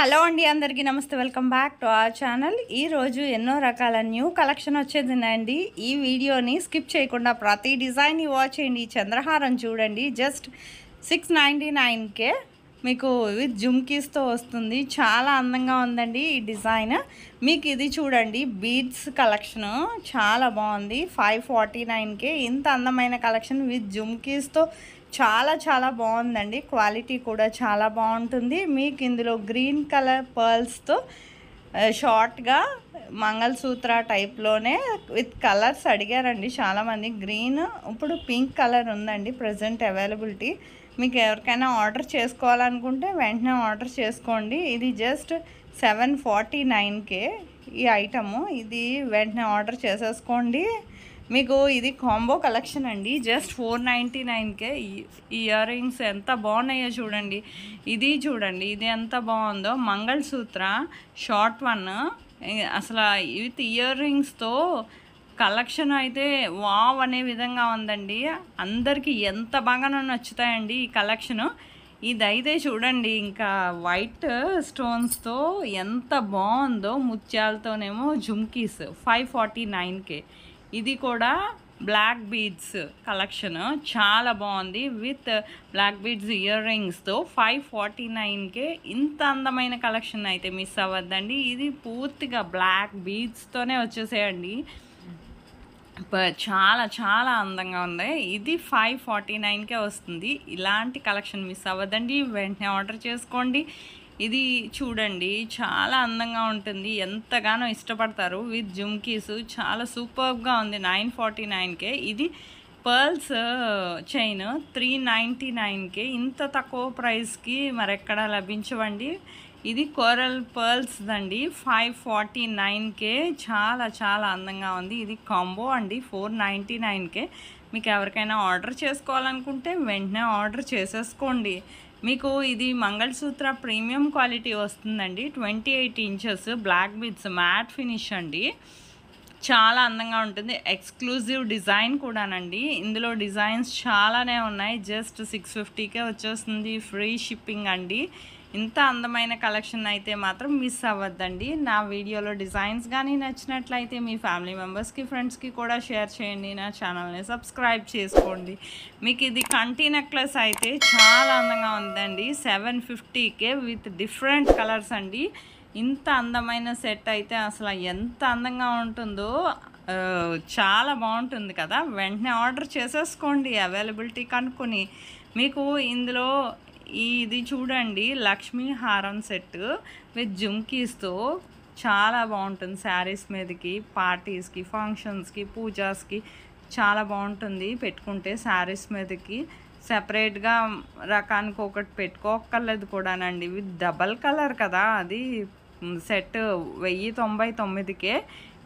Hello అండి, అందరికీ నమస్తే. Welcome back to our channel. ఈరోజు ఎన్నో రకాల న్యూ కలెక్షన్ వచ్చేదినండి. ఈ వీడియోని స్కిప్ చేయకుండా ప్రతి డిజైన్ని వాచ్ చేయండి. ఈ చంద్రహారం చూడండి, జస్ట్ 699కే మీకు విత్ జుమ్కీస్తో వస్తుంది. చాలా అందంగా ఉందండి ఈ డిజైన్. మీకు ఇది చూడండి, బీడ్స్ కలెక్షను చాలా బాగుంది. 549కే ఇంత అందమైన కలెక్షన్ విత్ జుమ్కీస్తో చాలా చాలా బాగుందండి. క్వాలిటీ కూడా చాలా బాగుంటుంది. మీకు ఇందులో గ్రీన్ కలర్ పర్ల్స్తో షార్ట్గా మంగళసూత్ర టైప్లోనే విత్ కలర్స్ అడిగారండి చాలామంది. గ్రీన్, ఇప్పుడు పింక్ కలర్ ఉందండి ప్రజెంట్ అవైలబిలిటీ. మీకు ఎవరికైనా ఆర్డర్ చేసుకోవాలనుకుంటే వెంటనే ఆర్డర్ చేసుకోండి. ఇది జస్ట్ 749కే ఈ ఐటము. ఇది వెంటనే ఆర్డర్ చేసేసుకోండి. మీకు ఇది కాంబో కలెక్షన్ అండి. జస్ట్ 499కే ఇయర్ రింగ్స్ ఎంత బాగున్నాయో చూడండి. ఇది చూడండి, ఇది ఎంత బాగుందో. మంగళసూత్ర షార్ట్ వన్ అసలు విత్ ఇయర్ రింగ్స్తో కలెక్షన్ అయితే వావ్ అనే విధంగా ఉందండి. అందరికీ ఎంత బాగా నచ్చుతాయండి ఈ కలెక్షను. ఇదైతే చూడండి, ఇంకా వైట్ స్టోన్స్తో ఎంత బాగుందో. ముత్యాలతోనేమో జుమ్కీస్ 549కే. ఇది కూడా బ్లాక్ బీడ్స్ కలెక్షన్ చాలా బాగుంది. విత్ బ్లాక్ బీడ్స్ ఇయర్ రింగ్స్తో 549కే ఇంత అందమైన కలెక్షన్ అయితే మిస్ అవ్వద్దండి. ఇది పూర్తిగా బ్లాక్ బీడ్స్తోనే వచ్చేసేయండి. చాలా చాలా అందంగా ఉంది. ఇది 549కే వస్తుంది. ఇలాంటి కలెక్షన్ మిస్ అవ్వద్దండి, వెంటనే ఆర్డర్ చేసుకోండి. ఇది చూడండి, చాలా అందంగా ఉంటుంది. ఎంతగానో ఇష్టపడతారు. విత్ జుమ్కీస్ చాలా సూపర్గా ఉంది. 949కే. ఇది పర్ల్స్ చైన్ 399కే. ఇంత తక్కువ ప్రైస్కి మరెక్కడా లభించవండి. ఇది కోరల్ పర్ల్స్ అండి. 549కే. చాలా చాలా అందంగా ఉంది. ఇది కాంబో అండి 499కే. మీకు ఎవరికైనా ఆర్డర్ చేసుకోవాలనుకుంటే వెంటనే ఆర్డర్ చేసేసుకోండి. మీకు ఇది మంగళసూత్ర ప్రీమియం క్వాలిటీ వస్తుందండి. 28 inches black beads matte finish అండి. చాలా అందంగా ఉంటుంది. ఎక్స్క్లూజివ్ డిజైన్ కూడానండి. ఇందులో డిజైన్స్ చాలానే ఉన్నాయి. జస్ట్ 650కే వచ్చేస్తుంది. ఫ్రీ షిప్పింగ్ అండి. ఇంత అందమైన కలెక్షన్ అయితే మాత్రం మిస్ అవ్వద్దండి. నా వీడియోలో డిజైన్స్ కానీ నచ్చినట్లయితే మీ ఫ్యామిలీ మెంబర్స్కి, ఫ్రెండ్స్కి కూడా షేర్ చేయండి. నా ఛానల్ని సబ్స్క్రైబ్ చేసుకోండి. మీకు ఇది కంటి నెక్లెస్ అయితే చాలా అందంగా ఉందండి. 750కే విత్ డిఫరెంట్ కలర్స్ అండి. ఇంత అందమైన సెట్ అయితే అసలు ఎంత అందంగా ఉంటుందో. చాలా బాగుంటుంది కదా. వెంటనే ఆర్డర్ చేసేసుకోండి అవైలబిలిటీ కనుక్కొని. మీకు ఇందులో ఇది చూడండి, లక్ష్మీ హారం సెట్ విత్ జుమ్కీస్తో చాలా బాగుంటుంది. శారీస్ మీదకి, పార్టీస్కి, ఫంక్షన్స్కి, పూజాస్కి చాలా బాగుంటుంది. పెట్టుకుంటే శారీస్ మీదకి సెపరేట్గా రకానికి ఒకటి పెట్టుకోక్కర్లేదు కూడానండి. విత్ డబల్ కలర్ కదా. అది సెట్ 1099కే.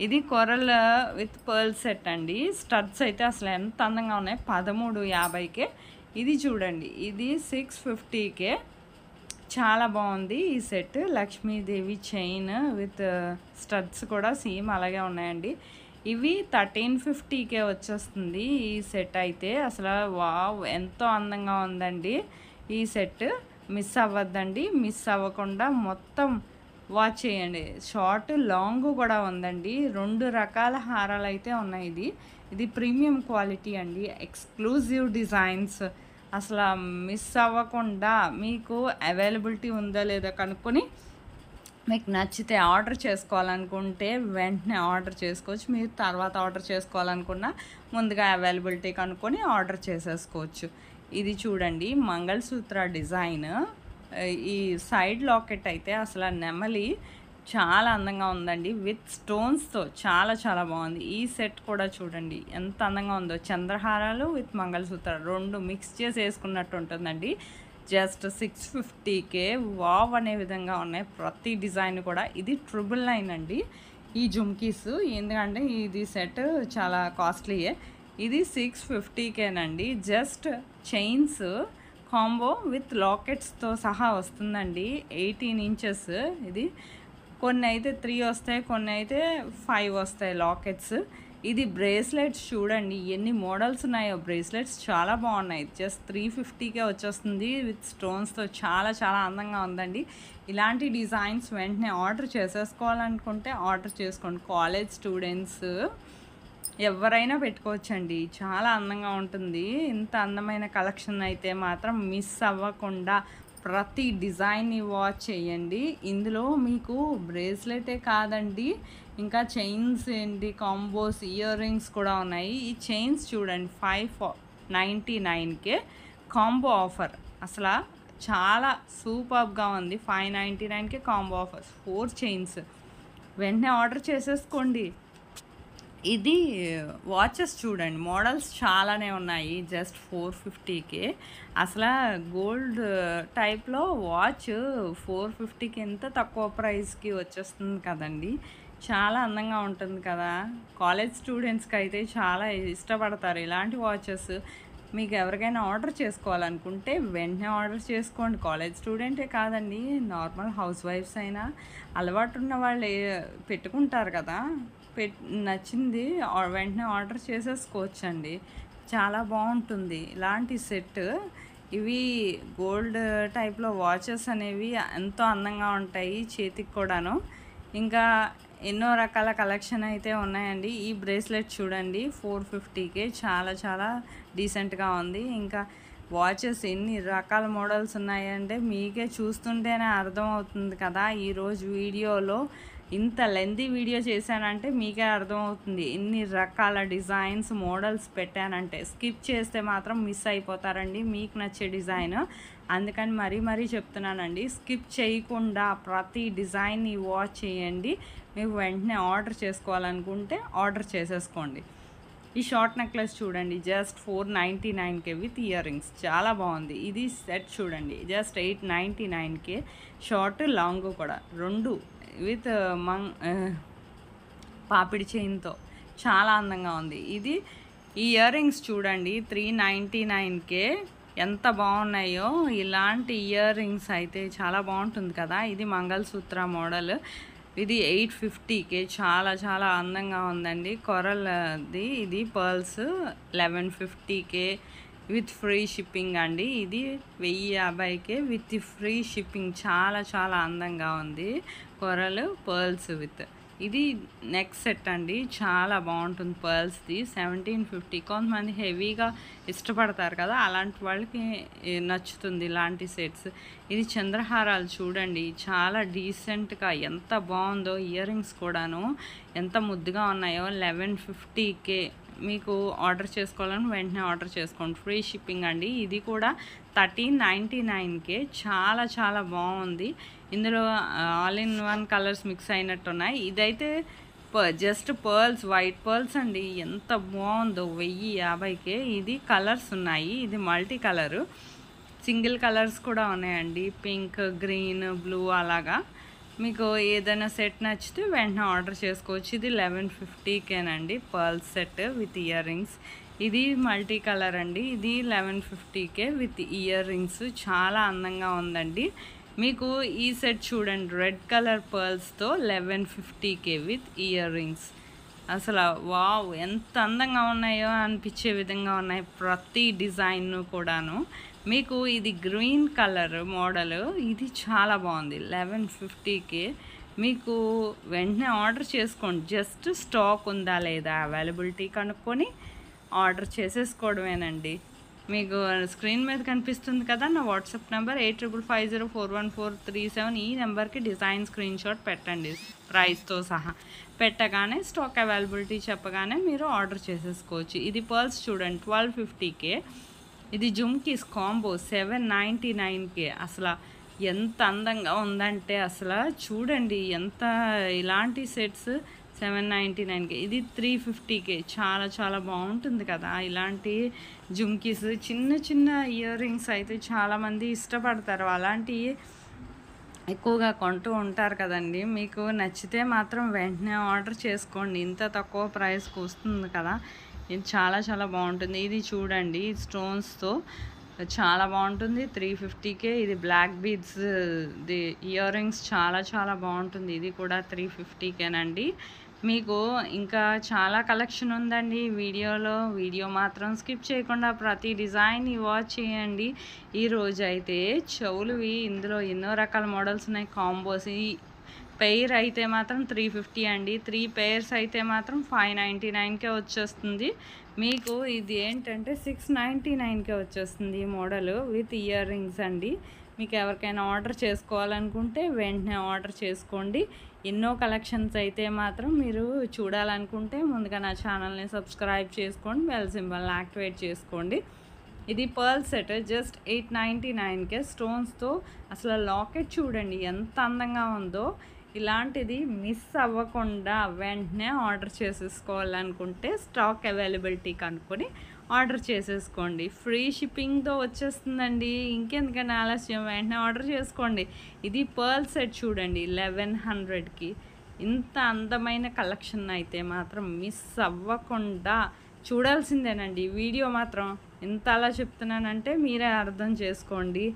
ఇది కొరల్ విత్ పర్ల్ సెట్ అండి. స్టడ్స్ అయితే అసలు ఎంత అందంగా ఉన్నాయి. 1350కే. ఇది చూడండి, ఇది 650కే. చాలా బాగుంది ఈ set. Lakshmidevi chain with studs కూడా సేమ్ అలాగే ఉన్నాయండి. ఇవి 1350కే వచ్చేస్తుంది ఈ సెట్ అయితే. అసలు వావ్ ఎంతో అందంగా ఉందండి ఈ సెట్. మిస్ అవ్వద్దండి. మిస్ అవ్వకుండా మొత్తం వాచ్ చేయండి. షార్ట్ లాంగ్ కూడా ఉందండి. 2 రకాల హారాలు అయితే ఉన్నాయి. ఇది ప్రీమియం క్వాలిటీ అండి. Exclusive designs. అసలు మిస్ అవ్వకుండా మీకు అవైలబిలిటీ ఉందా లేదా కనుక్కొని మీకు నచ్చితే ఆర్డర్ చేసుకోవాలనుకుంటే వెంటనే ఆర్డర్ చేసుకోవచ్చు. మీరు తర్వాత ఆర్డర్ చేసుకోవాలనుకున్నా ముందుగా అవైలబిలిటీ కనుక్కొని ఆర్డర్ చేసేసుకోవచ్చు. ఇది చూడండి, మంగళసూత్ర డిజైన్. ఈ సైడ్ లాకెట్ అయితే అసలు నెమలి చాలా అందంగా ఉందండి. విత్ స్టోన్స్తో చాలా చాలా బాగుంది. ఈ సెట్ కూడా చూడండి ఎంత అందంగా ఉందో. చంద్రహారాలు విత్ మంగళసూత్ర 2 మిక్స్ చేసి వేసుకున్నట్టు ఉంటుందండి. జస్ట్ 650కే. వావ్ అనే విధంగా ఉన్నాయి ప్రతి డిజైన్ కూడా. ఇది 999 అండి ఈ జుమ్కీస్. ఎందుకంటే ఇది సెట్ చాలా కాస్ట్లీయే. ఇది 650కేనండి. జస్ట్ చైన్స్ కాంబో విత్ లాకెట్స్తో సహా వస్తుందండి. 18 ఇంచెస్. ఇది కొన్ని అయితే 3 వస్తాయి, కొన్ని అయితే 5 వస్తాయి లాకెట్స్. ఇది బ్రేస్లెట్స్ చూడండి ఎన్ని మోడల్స్ ఉన్నాయో. బ్రేస్లెట్స్ చాలా బాగున్నాయి. జస్ట్ 350కే వచ్చేస్తుంది విత్ స్టోన్స్తో. చాలా చాలా అందంగా ఉందండి. ఇలాంటి డిజైన్స్ వెంటనే ఆర్డర్ చేసేసుకోవాలనుకుంటే ఆర్డర్ చేసుకోండి. కాలేజ్ స్టూడెంట్స్ ఎవరైనా పెట్టుకోవచ్చండి. చాలా అందంగా ఉంటుంది. ఇంత అందమైన కలెక్షన్ అయితే మాత్రం మిస్ అవ్వకుండా ప్రతి డిజైన్ని వాచ్ చేయండి. ఇందులో మీకు బ్రేస్లెటే కాదండి, ఇంకా చైన్స్ ఏంటి, కాంబోస్, ఇయర్ రింగ్స్ కూడా ఉన్నాయి. ఈ చైన్స్ చూడండి 599కే కాంబో ఆఫర్. అసలు చాలా సూపర్గా ఉంది. 599కే కాంబో ఆఫర్స్ 4 చైన్స్. వెంటనే ఆర్డర్ చేసేసుకోండి. ఇది వాచెస్ చూడండి, మోడల్స్ చాలానే ఉన్నాయి. జస్ట్ 450కే అసలు గోల్డ్ టైప్లో వాచ్ 450కి ఎంత తక్కువ ప్రైస్కి వచ్చేస్తుంది కదండి. చాలా అందంగా ఉంటుంది కదా. కాలేజ్ స్టూడెంట్స్కి అయితే చాలా ఇష్టపడతారు ఇలాంటి వాచెస్. మీకు ఎవరికైనా ఆర్డర్ చేసుకోవాలనుకుంటే వెంటనే ఆర్డర్ చేసుకోండి. కాలేజ్ స్టూడెంటే కాదండి, నార్మల్ హౌస్ వైఫ్స్ అయినా అలవాటు ఉన్న వాళ్ళు పెట్టుకుంటారు కదా. నచ్చింది వెంటనే ఆర్డర్ చేసేసుకోవచ్చండి. చాలా బాగుంటుంది ఇలాంటి సెట్. ఇవి గోల్డ్ టైప్లో వాచెస్ అనేవి ఎంతో అందంగా ఉంటాయి చేతికి కూడాను. ఇంకా ఎన్నో రకాల కలెక్షన్ అయితే ఉన్నాయండి. ఈ బ్రేస్లెట్ చూడండి 450కే చాలా చాలా డీసెంట్గా ఉంది. ఇంకా వాచెస్ ఎన్ని రకాల మోడల్స్ ఉన్నాయంటే మీకే చూస్తుంటేనే అర్థమవుతుంది కదా. ఈరోజు వీడియోలో ఇంత లెంతీ వీడియో చేశానంటే మీకే అర్థమవుతుంది. ఎన్ని రకాల డిజైన్స్ మోడల్స్ పెట్టానంటే. స్కిప్ చేస్తే మాత్రం మిస్ అయిపోతారండి మీకు నచ్చే డిజైన్. అందుకని మరీ చెప్తున్నానండి, స్కిప్ చేయకుండా ప్రతి డిజైన్ని వాచ్ చేయండి. మీకు వెంటనే ఆర్డర్ చేసుకోవాలనుకుంటే ఆర్డర్ చేసేసుకోండి. ఈ షార్ట్ నెక్లెస్ చూడండి జస్ట్ 499కే విత్ ఇయర్ రింగ్స్. చాలా బాగుంది. ఇది సెట్ చూడండి జస్ట్ 899కే. షార్ట్ లాంగ్ కూడా రెండు విత్ పాపిడి చైన్తో చాలా అందంగా ఉంది. ఇది ఈ ఇయర్ రింగ్స్ చూడండి 399కే. ఎంత బాగున్నాయో. ఇలాంటి ఇయర్ రింగ్స్ అయితే చాలా బాగుంటుంది కదా. ఇది మంగళసూత్ర మోడల్. ఇది 850కే చాలా చాలా అందంగా ఉందండి. కొరల్ది. ఇది పర్ల్స్ 1150కే విత్ ఫ్రీ షిప్పింగ్ అండి. ఇది 1050కే విత్ ఫ్రీ షిప్పింగ్. చాలా చాలా అందంగా ఉంది. Coral pearls with. ఇది నెక్ సెట్ అండి, చాలా బాగుంటుంది. పర్ల్స్ది 1750. కొంతమంది హెవీగా ఇష్టపడతారు కదా, అలాంటి వాళ్ళకి నచ్చుతుంది ఇలాంటి సెట్స్. ఇది చంద్రహారాలు చూడండి చాలా డీసెంట్గా ఎంత బాగుందో. ఇయర్ రింగ్స్ కూడాను ఎంత ముద్దుగా ఉన్నాయో. 1150కే మీకు ఆర్డర్ చేసుకోవాలని వెంటనే ఆర్డర్ చేసుకోండి. ఫ్రీ షిప్పింగ్ అండి. ఇది కూడా 1399కే. చాలా చాలా బాగుంది. ఇందులో all in one colours mix అయినట్టు ఉన్నాయి. ఇదైతే జస్ట్ పర్ల్స్, వైట్ పర్ల్స్ అండి. ఎంత బాగుందో. 1050కే. ఇది కలర్స్ ఉన్నాయి. ఇది మల్టీ కలరు, సింగిల్ కలర్స్ కూడా ఉన్నాయండి. పింక్, గ్రీన్, బ్లూ అలాగా. మీకు ఏదైనా సెట్ నచ్చితే వెంటనే ఆర్డర్ చేసుకోవచ్చు. ఇది 1150కేనండి pearls set with ear rings. ఇది మల్టీ కలర్ అండి. ఇది 1150కే విత్ ఇయర్ రింగ్స్. చాలా అందంగా ఉందండి. మీకు ఈ సెట్ చూడండి రెడ్ కలర్ పర్ల్స్తో 1150కే విత్ ఇయర్ రింగ్స్. అసలు వావ్ ఎంత అందంగా ఉన్నాయో అనిపించే విధంగా ఉన్నాయి ప్రతి డిజైన్ కూడాను. మీకు ఇది గ్రీన్ కలర్ మోడల్. ఇది చాలా బాగుంది. 1150కే. మీకు వెంటనే ఆర్డర్ చేసుకోండి. జస్ట్ స్టాక్ ఉందా లేదా అవైలబిలిటీ కనుక్కొని ఆర్డర్ చేసేసుకోవడమేనండి. మీకు స్క్రీన్ మీద కనిపిస్తుంది కదా నా వాట్సాప్ నెంబర్ 8550414337. ఈ నెంబర్కి డిజైన్ స్క్రీన్ షాట్ పెట్టండి ప్రైస్తో సహా. పెట్టగానే స్టాక్ అవైలబిలిటీ చెప్పగానే మీరు ఆర్డర్ చేసేసుకోవచ్చు. ఇది పర్ల్స్ చూడండి 1250కే. ఇది జుమ్కీస్ కాంబో 799కే. అసలు ఎంత అందంగా ఉందంటే అసలు చూడండి ఎంత. ఇలాంటి సెట్స్ 799కే. ఇది 350కే. చాలా చాలా బాగుంటుంది కదా ఇలాంటి జుమ్కీస్. చిన్న చిన్న ఇయర్ రింగ్స్ అయితే చాలామంది ఇష్టపడతారు. అలాంటివి ఎక్కువగా కొంటూ ఉంటారు కదండి. మీకు నచ్చితే మాత్రం వెంటనే ఆర్డర్ చేసుకోండి. ఇంత తక్కువ ప్రైస్కి వస్తుంది కదా. ఇది చాలా చాలా బాగుంటుంది. ఇది చూడండి స్టోన్స్తో చాలా బాగుంటుంది. 350కే. ఇది black beads the earrings చాలా చాలా బాగుంటుంది. ఇది కూడా 350కేనండి. మీకు ఇంకా చాలా కలెక్షన్ ఉందండి వీడియోలో. వీడియో మాత్రం స్కిప్ చేయకుండా ప్రతి డిజైన్ని వాచ్ చేయండి. ఈరోజు అయితే చెవులువి ఇందులో ఎన్నో రకాల మోడల్స్ ఉన్నాయి. కాంబోస్ ఈ పెయిర్ అయితే మాత్రం 350 అండి. 3 పెయిర్స్ అయితే మాత్రం 599కే వచ్చేస్తుంది. మీకు ఇది ఏంటంటే 699కే వచ్చేస్తుంది ఈ మోడల్ విత్ ఇయర్ రింగ్స్ అండి. మీకు ఎవరికైనా ఆర్డర్ చేసుకోవాలనుకుంటే వెంటనే ఆర్డర్ చేసుకోండి. ఎన్నో కలెక్షన్స్ అయితే మాత్రం మీరు చూడాలనుకుంటే ముందుగా నా ఛానల్ని సబ్స్క్రైబ్ చేసుకోండి, బెల్ సింబల్ని యాక్టివేట్ చేసుకోండి. ఇది పర్ల్ సెట్ జస్ట్ 899కే స్టోన్స్తో. అసలు లాకెట్ చూడండి ఎంత అందంగా ఉందో. ఇలాంటిది మిస్ అవ్వకుండా వెంటనే ఆర్డర్ చేసేసుకోవాలనుకుంటే స్టాక్ అవైలబిలిటీ కనుక్కొని ఆర్డర్ చేసేసుకోండి. ఫ్రీ షిప్పింగ్తో వచ్చేస్తుందండి. ఇంకెందుకని ఆలస్యం, వెంటనే ఆర్డర్ చేసుకోండి. ఇది పర్ల్ సెట్ చూడండి 1100కి. ఇంత అందమైన కలెక్షన్ అయితే మాత్రం మిస్ అవ్వకుండా చూడాల్సిందేనండి. వీడియో మాత్రం ఎంత అలా చెప్తున్నానంటే మీరే అర్థం చేసుకోండి.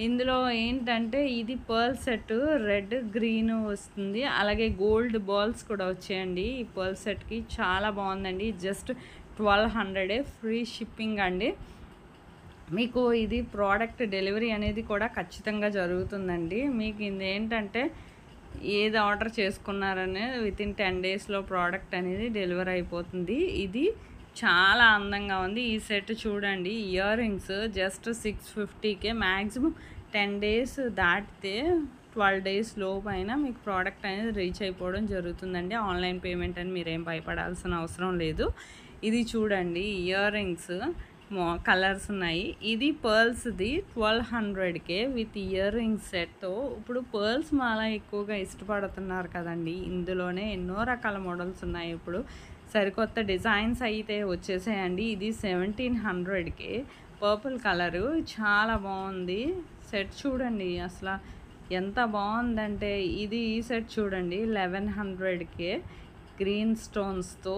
ఇందులో ఏంటంటే ఇది పర్ల్ సెట్ రెడ్ గ్రీన్ వస్తుంది, అలాగే గోల్డ్ బాల్స్ కూడా వచ్చాయండి. ఈ పర్ల్ సెట్కి చాలా బాగుందండి. జస్ట్ 1200 ఫ్రీ షిప్పింగ్ అండి. మీకు ఇది ప్రోడక్ట్ డెలివరీ అనేది కూడా ఖచ్చితంగా జరుగుతుందండి. మీకు ఇది ఏంటంటే ఏది ఆర్డర్ చేసుకున్నారనే వితిన్ 10 డేస్లో ప్రోడక్ట్ అనేది డెలివరీ అయిపోతుంది. ఇది చాలా అందంగా ఉంది. ఈ సెట్ చూడండి, ఇయర్ రింగ్స్ జస్ట్ 650కే. మ్యాక్సిమం 10 డేస్ దాటితే 12 డేస్ లోపైన మీకు ప్రోడక్ట్ అనేది రీచ్ అయిపోవడం జరుగుతుందండి. ఆన్లైన్ పేమెంట్ అని మీరేం భయపడాల్సిన అవసరం లేదు. ఇది చూడండి ఇయర్ రింగ్స్ కలర్స్ ఉన్నాయి. ఇది పర్ల్స్ది 1200కే విత్ ఇయర్ రింగ్స్ సెట్తో. ఇప్పుడు పర్ల్స్ మాలా ఎక్కువగా ఇష్టపడుతున్నారు కదండి. ఇందులోనే ఎన్నో రకాల మోడల్స్ ఉన్నాయి. ఇప్పుడు సరికొత్త డిజైన్స్ అయితే వచ్చేసాయండి. ఇది 1700కే పర్పుల్ కలరు చాలా బాగుంది. సెట్ చూడండి అసలు ఎంత బాగుందంటే. ఇది ఈ సెట్ చూడండి 1100కే గ్రీన్ స్టోన్స్తో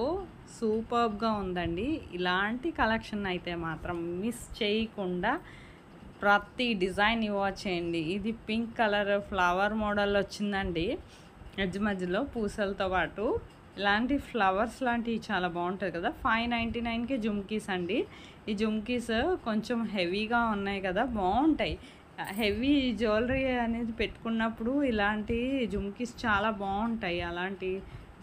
సూపర్బ్గా ఉందండి. ఇలాంటి కలెక్షన్ అయితే మాత్రం మిస్ చేయకుండా ప్రతి డిజైన్ వాచ్ చేయండి. ఇది పింక్ కలర్ ఫ్లవర్ మోడల్ వచ్చిందండి. మధ్య మధ్యలో పూసలతో పాటు ఇలాంటి ఫ్లవర్స్ లాంటివి చాలా బాగుంటుంది కదా. 599కే జుమ్కీస్ అండి. ఈ జుమ్కీస్ కొంచెం హెవీగా ఉన్నాయి కదా, బాగుంటాయి. హెవీ జ్యువెలరీ అనేది పెట్టుకున్నప్పుడు ఇలాంటి జుమ్కీస్ చాలా బాగుంటాయి అలాంటి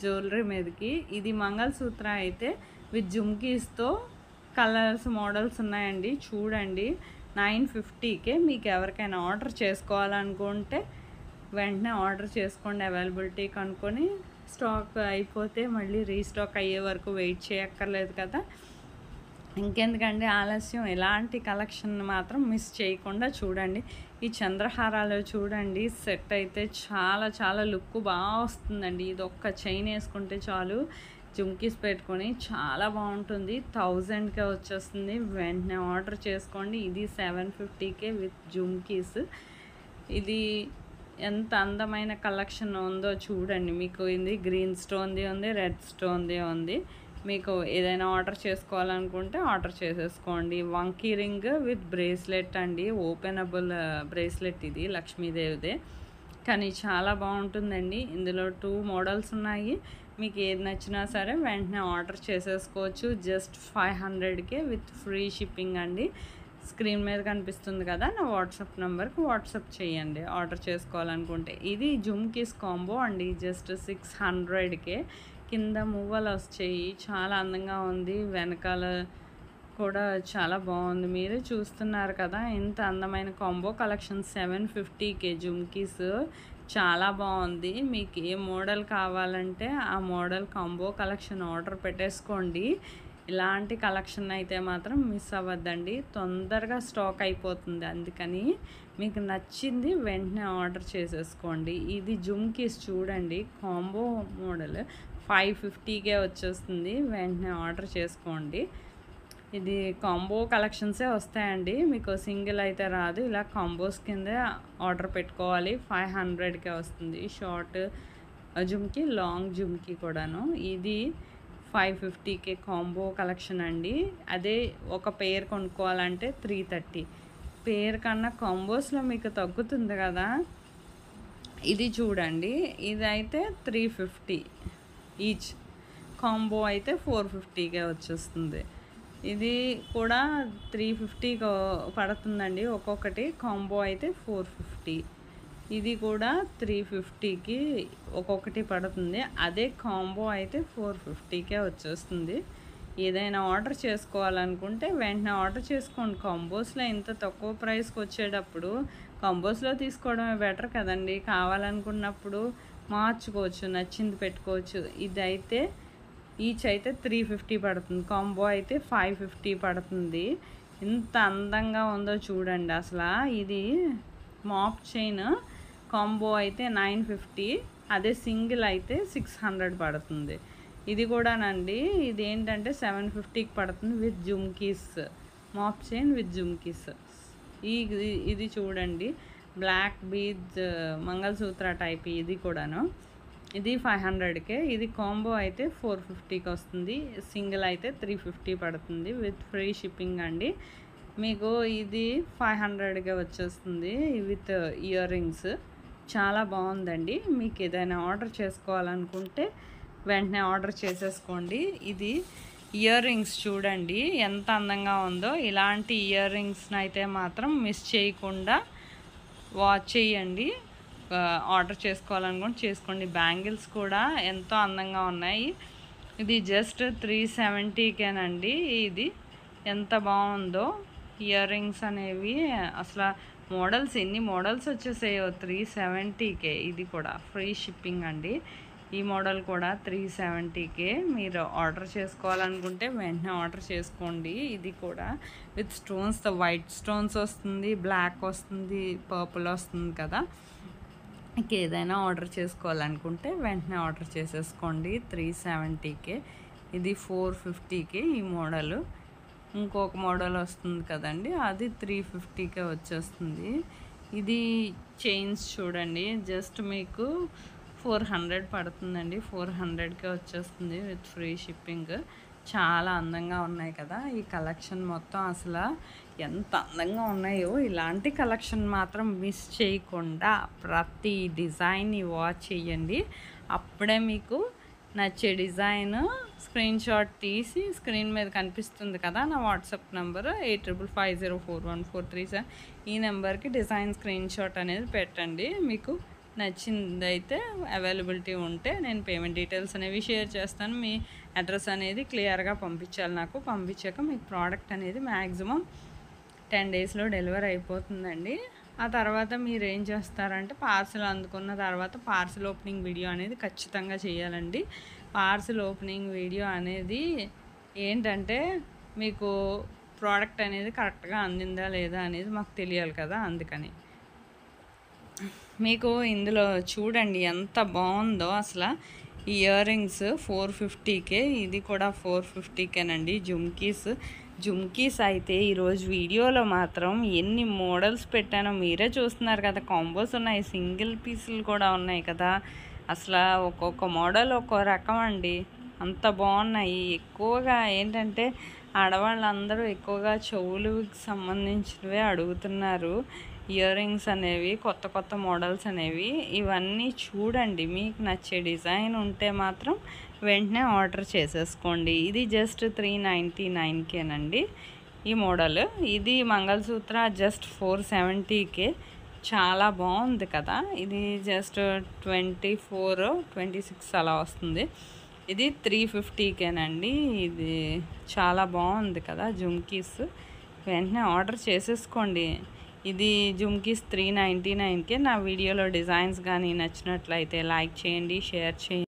జ్యువెలరీ మీదకి. ఇది మంగళసూత్ర అయితే విత్ జుమ్కీస్తో కలర్స్ మోడల్స్ ఉన్నాయండి. చూడండి 950కే. మీకు ఎవరికైనా ఆర్డర్ చేసుకోవాలనుకుంటే వెంటనే ఆర్డర్ చేసుకోండి. అవైలబిలిటీ కనుక్కొని స్టాక్ అయిపోతే మళ్ళీ రీస్టాక్ అయ్యే వరకు వెయిట్ చేయక్కర్లేదు కదా. ఇంకెందుకంటే ఆలస్యం. ఎలాంటి కలెక్షన్ మాత్రం మిస్ చేయకుండా చూడండి. ఈ చంద్రహారాలు చూడండి సెట్ అయితే చాలా చాలా లుక్ బాగా వస్తుందండి. ఇది ఒక్క చైన్ వేసుకుంటే చాలు, జుమ్కీస్ పెట్టుకొని చాలా బాగుంటుంది. 1000కే వచ్చేస్తుంది. వెంటనే ఆర్డర్ చేసుకోండి. ఇది 750కే విత్ జుమ్కీస్. ఇది ఎంత అందమైన కలెక్షన్ ఉందో చూడండి. మీకు ఇది గ్రీన్ స్టోన్ది ఉంది, రెడ్ స్టోన్ది ఉంది. మీకు ఏదైనా ఆర్డర్ చేసుకోవాలనుకుంటే ఆర్డర్ చేసేసుకోండి. వంకీ రింగ్ విత్ బ్రేస్లెట్ అండి, ఓపెనబుల్ బ్రేస్లెట్. ఇది లక్ష్మీదేవిదే కానీ చాలా బాగుంటుందండి. ఇందులో 2 మోడల్స్ ఉన్నాయి. మీకు ఏది నచ్చినా సరే వెంటనే ఆర్డర్ చేసేసుకోవచ్చు. జస్ట్ 500కే విత్ ఫ్రీ షిప్పింగ్ అండి. స్క్రీన్ మీద కనిపిస్తుంది కదా, నా వాట్సాప్ నెంబర్కి వాట్సాప్ చేయండి ఆర్డర్ చేసుకోవాలనుకుంటే. ఇది జుమ్కీస్ కాంబో అండి. జస్ట్ 600కే. కింద మువ్వలు వచ్చాయి, చాలా అందంగా ఉంది. వెనకాల కూడా చాలా బాగుంది. మీరు చూస్తున్నారు కదా ఇంత అందమైన కాంబో కలెక్షన్. 750కే జుమ్కీస్ చాలా బాగుంది. మీకు ఏ మోడల్ కావాలంటే ఆ మోడల్ కాంబో కలెక్షన్ ఆర్డర్ పెట్టేసుకోండి. ఇలాంటి కలెక్షన్ అయితే మాత్రం మిస్ అవ్వద్దండి, తొందరగా స్టాక్ అయిపోతుంది. అందుకని మీకు నచ్చింది వెంటనే ఆర్డర్ చేసేసుకోండి. ఇది జుమ్కీస్ చూడండి కాంబో మోడల్ 550కే వచ్చేస్తుంది. వెంటనే ఆర్డర్ చేసుకోండి. ఇది కాంబో కలెక్షన్సే వస్తాయండి, మీకు సింగిల్ అయితే రాదు. ఇలా కాంబోస్ కింద ఆర్డర్ పెట్టుకోవాలి. 500కే వస్తుంది. షార్ట్ జుమ్కీ, లాంగ్ జుమ్కీ కూడాను. ఇది 550కే కాంబో కలెక్షన్ అండి. అదే ఒక పేర్ కొనుక్కోవాలంటే 330. పేర్ కన్నా కాంబోస్లో మీకు తగ్గుతుంది కదా. ఇది చూడండి, ఇదైతే 350. ఈచ్. కాంబో అయితే 450కే వచ్చేస్తుంది. ఇది కూడా 350 పడుతుందండి ఒక్కొక్కటి. కాంబో అయితే 450. ఇది కూడా 350కి ఒక్కొక్కటి పడుతుంది. అదే కాంబో అయితే 450కే వచ్చేస్తుంది. ఏదైనా ఆర్డర్ చేసుకోవాలనుకుంటే వెంటనే ఆర్డర్ చేసుకోండి. కాంబోస్లో ఇంత తక్కువ ప్రైస్కి వచ్చేటప్పుడు కాంబోస్లో తీసుకోవడమే బెటర్ కదండి. కావాలనుకున్నప్పుడు మార్చుకోవచ్చు, నచ్చింది పెట్టుకోవచ్చు. ఇదైతే ఈచ్ అయితే 350 పడుతుంది. కాంబో అయితే 550 పడుతుంది. ఎంత అందంగా ఉందో చూడండి అసలు. ఇది మాప్ చైన్ కాంబో అయితే 950. అదే సింగిల్ అయితే 600 పడుతుంది. ఇది కూడానండి, ఇది ఏంటంటే 750కి పడుతుంది విత్ జుమ్కీస్. మాప్ చైన్ విత్ జుమ్కీస్. ఇది చూడండి, బ్లాక్ బీడ్స్ మంగళసూత్ర టైప్. ఇది కూడాను, ఇది 500కే. ఇది కాంబో అయితే 450కి వస్తుంది. సింగిల్ అయితే 350 పడుతుంది విత్ ఫ్రీ షిప్పింగ్ అండి. మీకు ఇది 500కే వచ్చేస్తుంది విత్ ఇయర్ రింగ్స్. చాలా బాగుందండి. మీకు ఏదైనా ఆర్డర్ చేసుకోవాలనుకుంటే వెంటనే ఆర్డర్ చేసేసుకోండి. ఇది ఇయర్ రింగ్స్ చూడండి ఎంత అందంగా ఉందో. ఇలాంటి ఇయర్ రింగ్స్ని అయితే మాత్రం మిస్ చేయకుండా వాచ్ చేయండి. ఆర్డర్ చేసుకోవాలనుకుంటే చేసుకోండి. బ్యాంగిల్స్ కూడా ఎంతో అందంగా ఉన్నాయి. ఇది జస్ట్ 370కేనండి. ఇది ఎంత బాగుందో. ఇయర్ రింగ్స్ అనేవి అసలు మోడల్స్ ఎన్ని మోడల్స్ వచ్చేసాయో 370కే. ఇది కూడా ఫ్రీ షిప్పింగ్ అండి. ఈ మోడల్ కూడా 370కే. మీరు ఆర్డర్ చేసుకోవాలనుకుంటే వెంటనే ఆర్డర్ చేసుకోండి. ఇది కూడా విత్ స్టోన్స్, వైట్ స్టోన్స్ వస్తుంది, బ్లాక్ వస్తుంది, పర్పుల్ వస్తుంది కదా. మీకు ఏదైనా ఆర్డర్ చేసుకోవాలనుకుంటే వెంటనే ఆర్డర్ చేసేసుకోండి. 370కే. ఇది 450కే ఈ మోడలు. ఇంకొక మోడల్ వస్తుంది కదండి, అది 350కే వచ్చేస్తుంది. ఇది చైన్స్ చూడండి, జస్ట్ మీకు 400 పడుతుందండి. 400కే వచ్చేస్తుంది విత్ ఫ్రీ షిప్పింగ్. చాలా అందంగా ఉన్నాయి కదా ఈ కలెక్షన్ మొత్తం. అసలు ఎంత అందంగా ఉన్నాయో. ఇలాంటి కలెక్షన్ మాత్రం మిస్ చేయకుండా ప్రతి డిజైన్ని వాచ్ చేయండి. అప్పుడే మీకు నచ్చే డిజైన్ స్క్రీన్ షాట్ తీసి స్క్రీన్ మీద కనిపిస్తుంది కదా నా వాట్సాప్ నెంబర్ 85504143. ఈ నెంబర్కి డిజైన్ స్క్రీన్ షాట్ అనేది పెట్టండి. మీకు నచ్చిందైతే అవైలబిలిటీ ఉంటే నేను పేమెంట్ డీటెయిల్స్ అనేవి షేర్ చేస్తాను. మీ అడ్రస్ అనేది క్లియర్గా పంపించాలి నాకు. పంపించాక మీకు ప్రోడక్ట్ అనేది మ్యాక్సిమం 10 డేస్లో డెలివరీ అయిపోతుందండి. ఆ తర్వాత మీరు ఏం చేస్తారంటే పార్సిల్ అందుకున్న తర్వాత పార్సిల్ ఓపెనింగ్ వీడియో అనేది ఖచ్చితంగా చేయాలండి. పార్సిల్ ఓపెనింగ్ వీడియో అనేది ఏంటంటే మీకు ప్రోడక్ట్ అనేది కరెక్ట్గా అందిందా లేదా అనేది మాకు తెలియాలి కదా. అందుకని మీకు ఇందులో చూడండి ఎంత బాగుందో అసలు. ఇయర్ రింగ్స్ 450కే. ఇది కూడా 450కేనండి. జుమ్కీస్ అయితే ఈరోజు వీడియోలో మాత్రం ఎన్ని మోడల్స్ పెట్టానో మీరే చూస్తున్నారు కదా. కాంబోస్ ఉన్నాయి, సింగిల్ పీసులు కూడా ఉన్నాయి కదా. అసలు ఒక్కొక్క మోడల్ ఒక్కో రకం అండి. అంత బాగున్నాయి. ఎక్కువగా ఏంటంటే ఆడవాళ్ళందరూ ఎక్కువగా చెవులకు సంబంధించినవే అడుగుతున్నారు. ఇయర్ రింగ్స్ అనేవి కొత్త మోడల్స్ అనేవి. ఇవన్నీ చూడండి. మీకు నచ్చే డిజైన్ ఉంటే మాత్రం వెంటనే ఆర్డర్ చేసేసుకోండి. ఇది జస్ట్ 399కేనండి ఈ మోడల్. ఇది మంగళసూత్ర జస్ట్ 470కే. చాలా బాగుంది కదా. ఇది జస్ట్ 24, 26 అలా వస్తుంది. ఇది 350కేనండి. ఇది చాలా బాగుంది కదా జుమ్కీస్. వెంటనే ఆర్డర్ చేసేసుకోండి. ఇది జుమ్కీస్ 399కే. నా వీడియోలో డిజైన్స్ కానీ నచ్చినట్లయితే లైక్ చేయండి, షేర్ చేయండి.